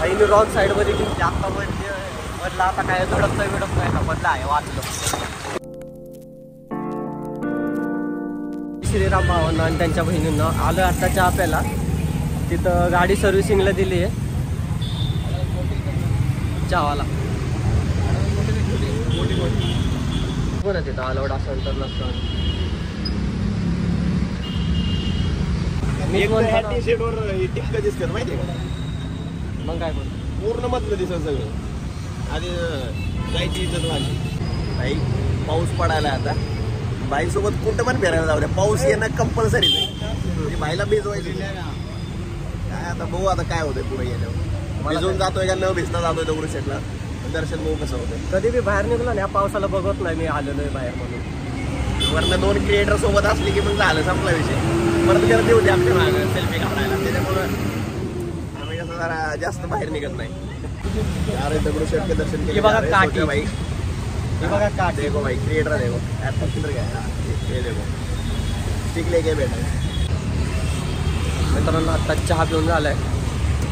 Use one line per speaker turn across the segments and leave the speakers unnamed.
भाईने wrong side मध्ये घेतली. आता बदला आता काय धडकत नाही का बदला आहे वाचलं. श्रीराम भावांना आणि त्यांच्या बहिणींना आलं आता चहा प्यायला. तिथं गाडी सर्व्हिसिंगला दिली आहे चहावाला. कोण आहे तिथं अलाउड असेल तर नसतं.
टी शर्टवर टिक्का दिसतात माहिती आहे का?
मग काय बोल
पूर्ण मधलं दिसत सगळं. आधी जायची इज्जत वाढली. भाई पाऊस पडायला आता. बाईसोबत कुठं पण फिरायला जाऊ द्या, पाऊस येणं कंपल्सरी नाही. बाईला भिजवायची काय आता बघू आता काय होतंय पुढे गेल्यावर. भिजून जातोय का न भिजता जातोय दगडूशेठला दर्शन बघू कसं होतं.
कधी बी बाहेर निघलो ना या पावसाला बघत नाही मी आलेलो आहे बाहेर म्हणून.
वरनं 2 क्रिएटर सोबत असली की मग झालं संपला विषय. परत गर्दी होती आमच्या मागं सेल्फी काढायला. त्याच्यामुळं आम्ही कसं जरा जास्त बाहेर निघत नाही. अरे दगडूशेठ के दर्शन केले
बघा काठी
भाई.
हे बघा काठी
देखो भाई क्रिएटर देखो ऍप ये देखो स्टिक लेके बैठा.
मित्रांनो आता चहा पिऊन झालाय.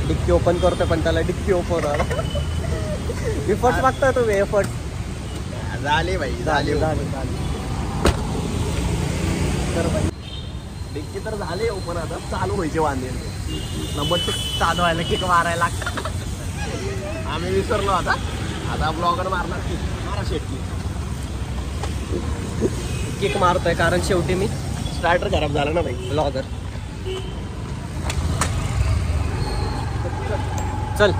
डिक्की ओपन करतोय पण त्याला डिक्की ओपन एफर्ट्स बघताय तुम्ही. एफर्ट
झाले भाई झाले.
तर भाई
डिक्की तर झाले ओपन. आता चालू व्हायचे वांदे.
नंबर 2 चालू व्हायला किक मारायला लागतं.
आम्ही विसरलो आता ब्लॉगर मारणार की मारा शेटकी.
किक मारतोय कारण शेवटी मी
स्टार्टर खराब झाला ना भाई.
ब्लॉगर चल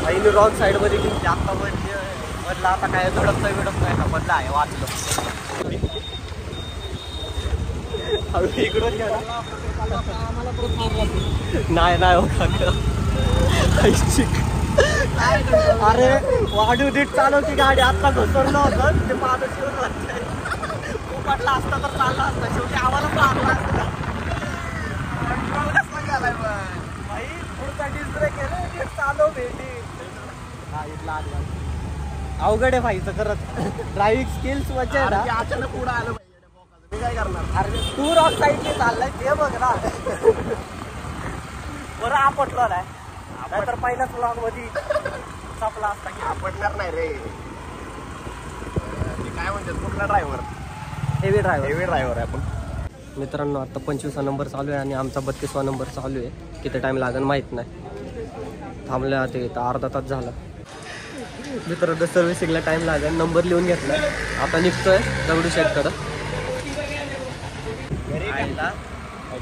भाईने रॉंग साईड मध्ये घेतली. आता बदला आता काय धडकत नाही का बदला आहे वाचलं. इकडून नाही हो अरे वाढू दीट चालवती गाडी. आता घसरलं होतं ते माझं शिवून लागतंय. पटला असता तर चालला असता. शेवटी आम्हाला मारला असता. भाई पुढचा डिस्प्ले केलं चालव भेटी. अवघड आहे भाईचं खरंच. ड्रायव्हिंग स्किल्स म्हणजे
अचानक पुढं आलं पाहिजे. मी काय करणार.
अरे तू रॉंग साईडने चाललाय ते बघ ना. बरं आपटलं नाही तर पहिल्याच ब्लॉग मध्ये सापला असता की.
आपटणार नाही रे. काय म्हणतात कुठला ड्रायव्हर.
हेवी ड्रायव्हर
आहे आपण.
मित्रांनो आता 25वा नंबर चालू आहे आणि आमचा 32वा नंबर चालू आहे. किती टाइम लागेल माहित नाही. थांबल्या ते अर्धा तास झाला. मित्रांनो सर्व्हिसिंगला टाइम लागेल. नंबर लिहून घेतला. आता निघतोय दगडूशेठकडं.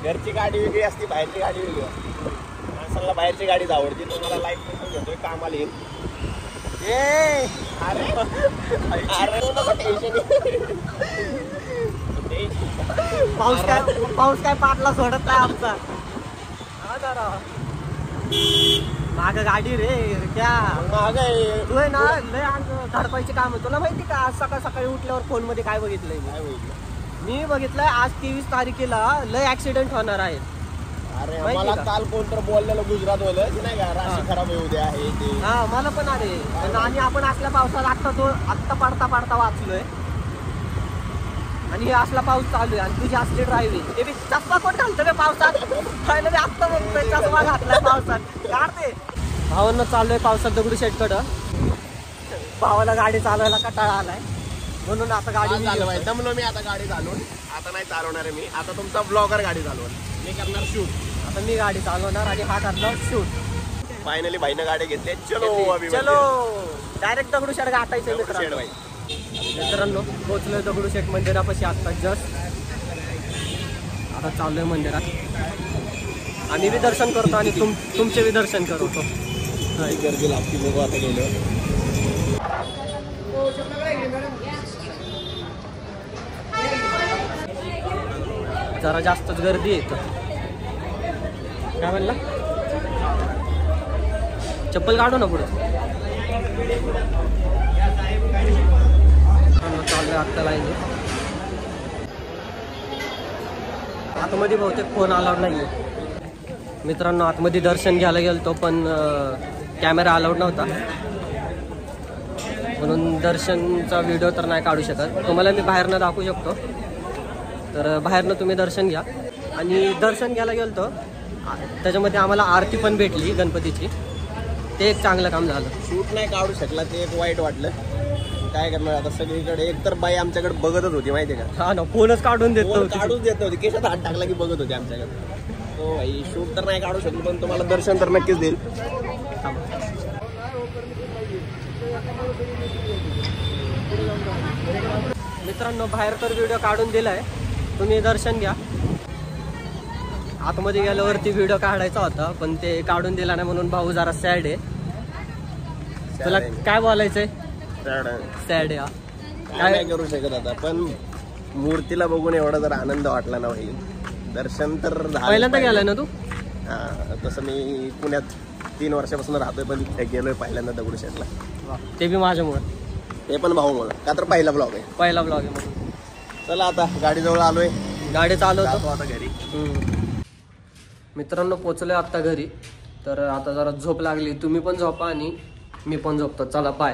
घरची गाडी वेगळी असते, बाहेरची गाडी वेगळी असते. माणसाला बाहेरची गाडीच आवडते. तुम्हाला लाईफ पण घेतोय कामाला येईल.
पाऊस काय पाटला सोडत नाही आमचा. माग गाडी रे त्या
माग
तू आहे ना लय धडपायचे काम आहे. तुला माहिती का आज सकाळी उठल्यावर फोन मध्ये काय बघितलंय मी बघितलंय आज 23 तारखेला लय ऍक्सिडेंट होणार आहे.
अरे मला काल कोणतर बोललेलं गुजरात वालं नाही का राशी खराब येऊ द्या हे ते.
हा मला पण अरे. आणि आपण असल्या पावसात आत्ता पडता वाचलोय आणि हे असला पाऊस चालू आहे आणि तुझी असली ड्रायव्हिंग. ते बी चष्मा कोण घालतो रे पावसात. पहिलं मी आत्ता बघतोय चष्मा घातलाय पावसात. काढते भावांना चाललोय पावसात दगडूशेठकडं. भावाला गाडी चालवायला कंटाळा आलाय म्हणून आता गाडी
चालवाय दमलो मी. आता गाडी चालवून आता नाही चालवणार आहे मी. आता तुमचा ब्लॉगर गाडी चालवून मी करणार शूट.
आता मी गाडी चालवणार आणि हा करणार शूट.
फायनली भाईनं गाडी घेतली. चलो
डायरेक्ट दगडूशेठ गाठायचं मित्रांनो. मित्रांनो पोहोचलोय दगडूशेठ मंदिरापाशी आता जस्ट. आता चाललोय मंदिरात. आम्ही बी दर्शन करतो आणि तुमचे बी दर्शन करतो.
गर्दी लागते बघू आता गेलो.
जरा जास्तच गर्दी आहे. काय म्हणला चप्पल काढू ना पुढे. चाललंय आत्ता लाईन. आतमध्ये बहुतेक फोन अलाउड नाही आहे. मित्रांनो आतमध्ये दर्शन घ्यायला गेलतो पण कॅमेरा अलाउड नव्हता म्हणून दर्शनचा व्हिडिओ तर नाही काढू शकत. तुम्हाला मी बाहेरनं दाखवू शकतो. तर बाहेरनं तुम्ही दर्शन घ्या. आणि दर्शन घ्यायला गेलतो त्याच्यामध्ये आम्हाला आरती पण भेटली गणपतीची, ते एक चांगलं काम झालं.
शूट नाही काढू शकला ते एक वाईट वाटलं. काय करणार आता, सगळीकडे एक तर बाई आमच्याकडे बघतच होती माहितीये का.
हा ना, फोनच काढून देतो.
फोन काढूच देत नव्हती, केशात हात टाकला की बघत होती आमच्याकडे. हो भाई, शूट तर नाही काढू शकलो पण तुम्हाला दर्शन तर नक्कीच देईल.
मित्रांनो, बाहेर तर व्हिडिओ काढून दिलाय, तुम्ही दर्शन घ्या. आतमध्ये गेल्यावरती व्हिडिओ काढायचा होता पण ते काढून दिला नाही म्हणून भाऊ जरा सॅड आहे. तुला काय बोलायचंय? सॅड आहे.
काय नाही करू शकत आता, पण मूर्तीला बघून एवढा जर आनंद वाटला ना भाई. दर्शन तर
पहिल्यांदा गेलाय ना तू?
हा, तसं मी पुण्यात 3 वर्षापासून राहतोय पण गेलोय पहिल्यांदा दगडूशेठला.
ते बी माझ्यामुळे,
ते पण भाऊ मला, का तर पहिला ब्लॉग आहे.
पहिला ब्लॉग आहे म्हणून.
चला आता गाडीजवळ आलोय,
गाडी चालवतो
जातो आता घरी.
मित्रांनो, पोचलोय आता घरी. तर आता जरा झोप लागली, तुम्ही पण झोपा आणि मी पण झोपतो. चला, बाय.